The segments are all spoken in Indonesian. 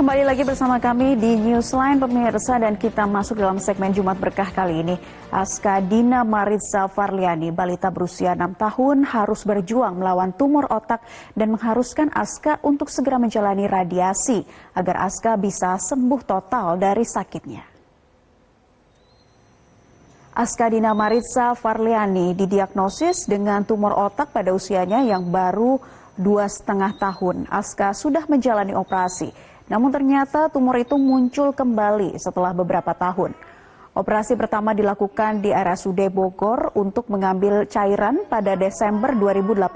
Kembali lagi bersama kami di Newsline pemirsa dan kita masuk dalam segmen Jumat Berkah kali ini. Aska Dina Maritza Farliani, balita berusia 6 tahun harus berjuang melawan tumor otak dan mengharuskan Aska untuk segera menjalani radiasi agar Aska bisa sembuh total dari sakitnya. Aska Dina Maritza Farliani didiagnosis dengan tumor otak pada usianya yang baru 2,5 tahun. Aska sudah menjalani operasi. Namun ternyata tumor itu muncul kembali setelah beberapa tahun. Operasi pertama dilakukan di RSUD Bogor untuk mengambil cairan pada Desember 2018.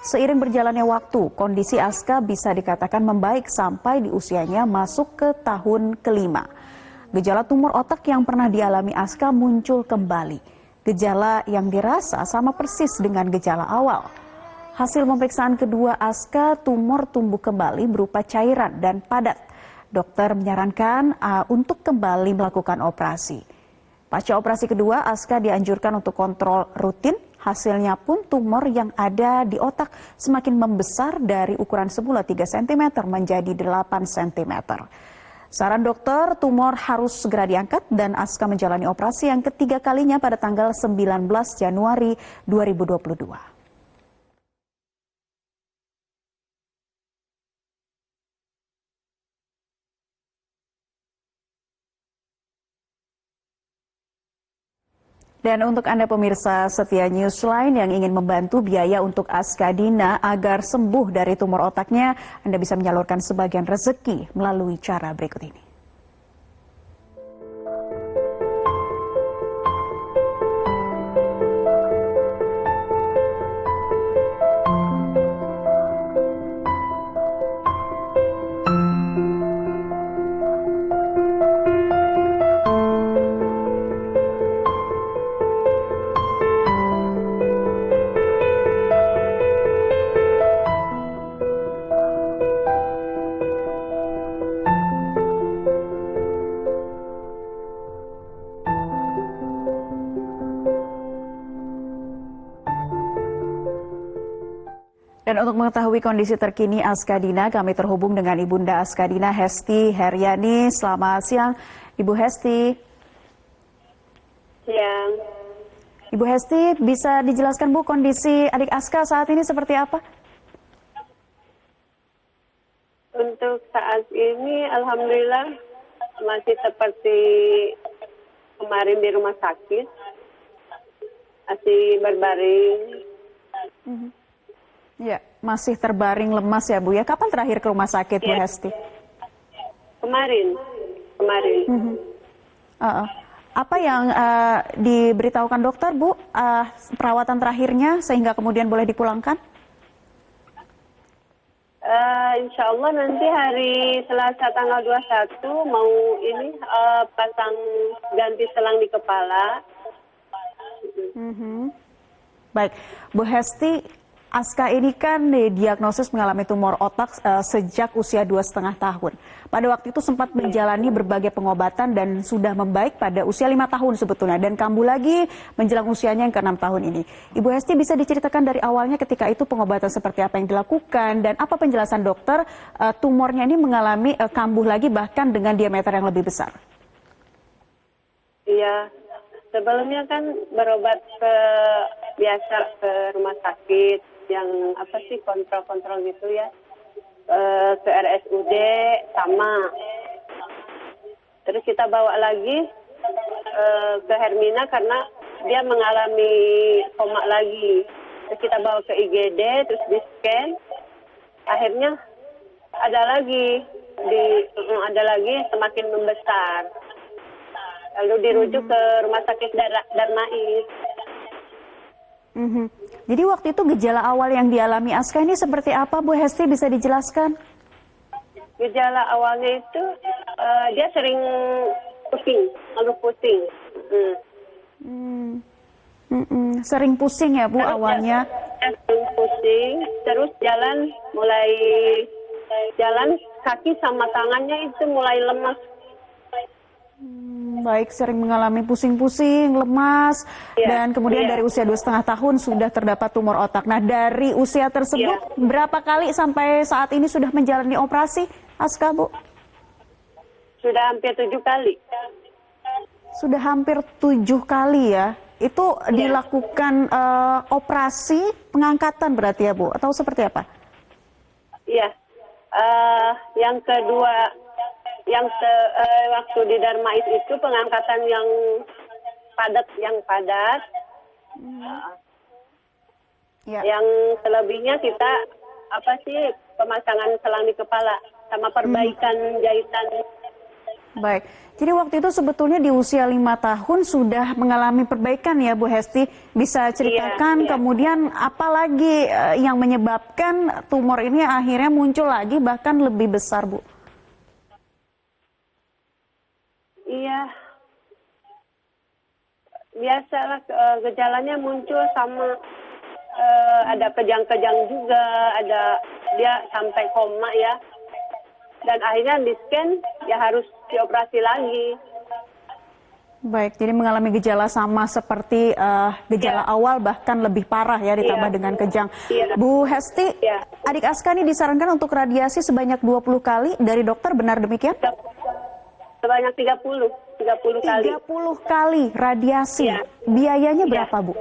Seiring berjalannya waktu, kondisi Aska bisa dikatakan membaik sampai di usianya masuk ke tahun kelima. Gejala tumor otak yang pernah dialami Aska muncul kembali. Gejala yang dirasa sama persis dengan gejala awal. Hasil pemeriksaan kedua Aska, tumor tumbuh kembali berupa cairan dan padat. Dokter menyarankan untuk kembali melakukan operasi. Pasca operasi kedua, Aska dianjurkan untuk kontrol rutin. Hasilnya pun tumor yang ada di otak semakin membesar dari ukuran semula 3 cm menjadi 8 cm. Saran dokter, tumor harus segera diangkat dan Aska menjalani operasi yang ketiga kalinya pada tanggal 19 Januari 2022. Dan untuk Anda pemirsa setia Newsline yang ingin membantu biaya untuk Aska Dina agar sembuh dari tumor otaknya, Anda bisa menyalurkan sebagian rezeki melalui cara berikut ini. Dan untuk mengetahui kondisi terkini Aska Dina, kami terhubung dengan Ibunda Aska Dina, Hesti Heriani. Selamat siang, Ibu Hesti. Siang. Ibu Hesti, bisa dijelaskan Bu kondisi adik Aska saat ini seperti apa? Untuk saat ini, alhamdulillah masih seperti kemarin di rumah sakit, masih berbaring. Ya, masih terbaring lemas ya Bu ya. Kapan terakhir ke rumah sakit Bu Hesti? Kemarin. Apa yang diberitahukan dokter Bu, perawatan terakhirnya sehingga kemudian boleh dipulangkan? Insya Allah nanti hari Selasa tanggal 21 mau ini pasang ganti selang di kepala. Baik, Bu Hesti, Aska ini kan didiagnosis mengalami tumor otak sejak usia 2,5 tahun. Pada waktu itu sempat menjalani berbagai pengobatan dan sudah membaik pada usia 5 tahun sebetulnya. Dan kambuh lagi menjelang usianya yang ke-6 tahun ini. Ibu Hesti bisa diceritakan dari awalnya ketika itu pengobatan seperti apa yang dilakukan dan apa penjelasan dokter tumornya ini mengalami kambuh lagi bahkan dengan diameter yang lebih besar? Iya, sebelumnya kan berobat biasa ke rumah sakit. Yang apa sih kontrol gitu ya, ke RSUD sama. Terus kita bawa lagi ke Hermina karena dia mengalami koma lagi. Terus kita bawa ke IGD, terus di scan. Akhirnya ada lagi semakin membesar. Lalu dirujuk ke rumah sakit Darmais. Jadi waktu itu gejala awal yang dialami Aska ini seperti apa Bu Hesti, bisa dijelaskan? Gejala awalnya itu dia sering pusing, ngeluh pusing. Sering pusing ya Bu Terus awalnya? Sering pusing, terus jalan kaki sama tangannya itu mulai lemas. Baik, sering mengalami pusing-pusing, lemas, Iya, dan kemudian iya. dari usia 2,5 tahun sudah terdapat tumor otak. Nah, dari usia tersebut, berapa kali sampai saat ini sudah menjalani operasi, Aska, Bu? Sudah hampir 7 kali. Sudah hampir 7 kali ya. Itu dilakukan operasi pengangkatan berarti ya, Bu? Atau seperti apa? Iya. Yang kedua, waktu di Darmais itu pengangkatan yang padat. Ya. Yang selebihnya kita pemasangan selang di kepala sama perbaikan jahitan. Baik, jadi waktu itu sebetulnya di usia 5 tahun sudah mengalami perbaikan ya Bu Hesti. Bisa ceritakan Iya. kemudian apa lagi yang menyebabkan tumor ini akhirnya muncul lagi bahkan lebih besar, Bu? Iya, biasalah gejalanya muncul sama ada kejang-kejang juga, ada dia sampai koma ya. Dan akhirnya di scan ya harus dioperasi lagi. Baik, jadi mengalami gejala sama seperti gejala awal bahkan lebih parah ya ditambah dengan kejang. Bu Hesti, adik Aska ini disarankan untuk radiasi sebanyak 20 kali dari dokter, benar demikian? Sebanyak 30 kali. 30 kali radiasi. Biayanya berapa, Bu?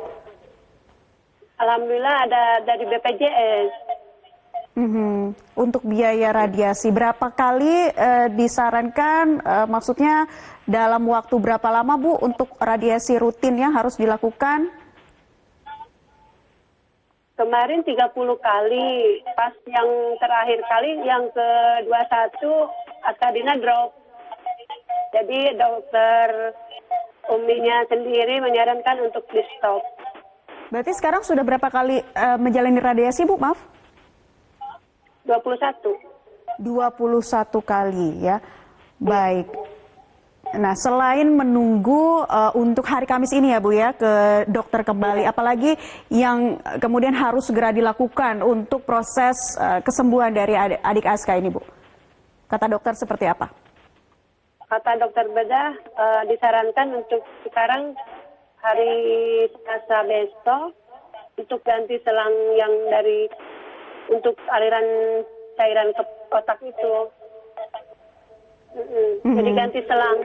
Alhamdulillah ada dari BPJS. Untuk biaya radiasi, berapa kali disarankan, maksudnya dalam waktu berapa lama Bu untuk radiasi rutin yang harus dilakukan? Kemarin 30 kali, pas yang terakhir kali yang ke-21 Askadina drop. Jadi dokter Uminya sendiri menyarankan untuk di stop. Berarti sekarang sudah berapa kali menjalani radiasi Bu, maaf? 21 kali ya. Baik. Nah, selain menunggu untuk hari Kamis ini ya Bu ya ke dokter kembali, apalagi yang kemudian harus segera dilakukan untuk proses kesembuhan dari adik Aska ini Bu? Kata dokter seperti apa? Kata dokter bedah disarankan untuk sekarang hari Selasa besok untuk ganti selang yang dari untuk aliran cairan ke otak itu. Jadi ganti selang.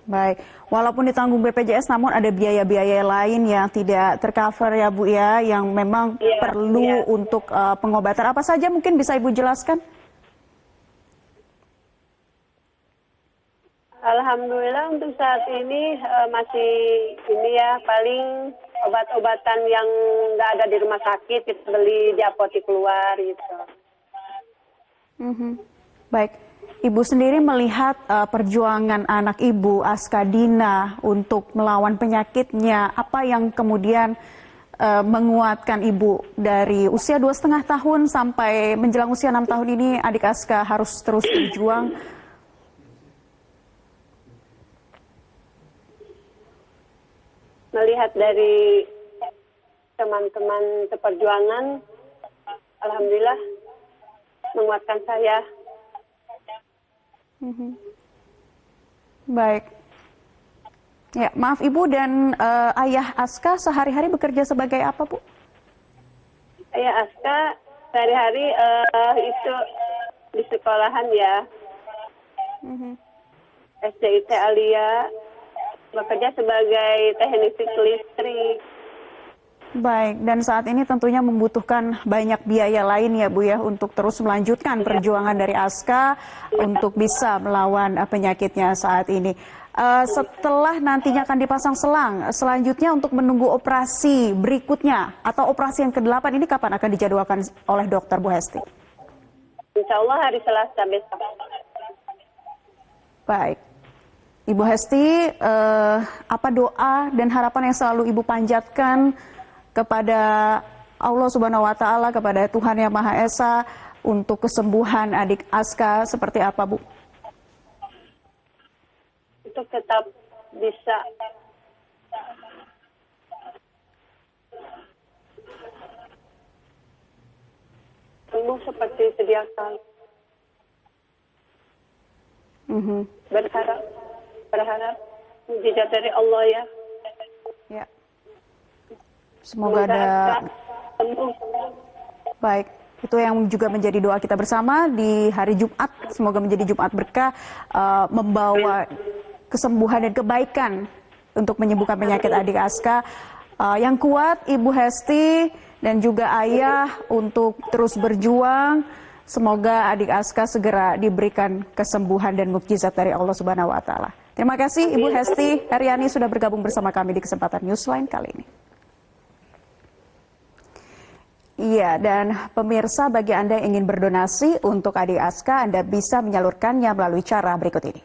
Baik, walaupun ditanggung BPJS namun ada biaya-biaya lain yang tidak tercover ya Bu ya, yang memang perlu untuk pengobatan. Apa saja mungkin bisa Ibu jelaskan? Alhamdulillah untuk saat ini masih paling obat-obatan yang nggak ada di rumah sakit kita beli di apotek luar gitu. Baik, Ibu sendiri melihat perjuangan anak Ibu Askadina untuk melawan penyakitnya, apa yang kemudian menguatkan Ibu dari usia 2,5 tahun sampai menjelang usia 6 tahun ini adik Aska harus terus berjuang? Melihat dari teman-teman seperjuangan, alhamdulillah menguatkan saya. Baik. Ya, maaf Ibu dan ayah Aska sehari-hari bekerja sebagai apa, Bu? Ayah Aska sehari-hari itu di sekolahan ya. SDIT Alia, bekerja sebagai teknisi listrik. Baik, dan saat ini tentunya membutuhkan banyak biaya lain ya Bu ya untuk terus melanjutkan perjuangan dari Aska untuk bisa melawan penyakitnya saat ini. Setelah nantinya akan dipasang selang, selanjutnya untuk menunggu operasi berikutnya atau operasi yang ke-8 ini kapan akan dijadwalkan oleh dokter Bu Hesti? Insya Allah hari Selasa besok. Baik. Ibu Hesti, apa doa dan harapan yang selalu Ibu panjatkan kepada Allah Subhanahu wa Ta'ala, kepada Tuhan Yang Maha Esa untuk kesembuhan adik Aska seperti apa, Bu? Untuk tetap bisa sembuh seperti sedia kala. Berharap berharap mujizat dari Allah ya. Ya. Semoga ada sembuh. baik. Itu yang juga menjadi doa kita bersama di hari Jumat. Semoga menjadi Jumat berkah, membawa kesembuhan dan kebaikan untuk menyembuhkan penyakit adik Aska. Yang kuat Ibu Hesti dan juga ayah untuk terus berjuang. Semoga adik Aska segera diberikan kesembuhan dan mukjizat dari Allah Subhanahu wa taala. Terima kasih Ibu Hesti Heriani sudah bergabung bersama kami di kesempatan Newsline kali ini. Iya, dan pemirsa, bagi Anda yang ingin berdonasi untuk adik Aska, Anda bisa menyalurkannya melalui cara berikut ini.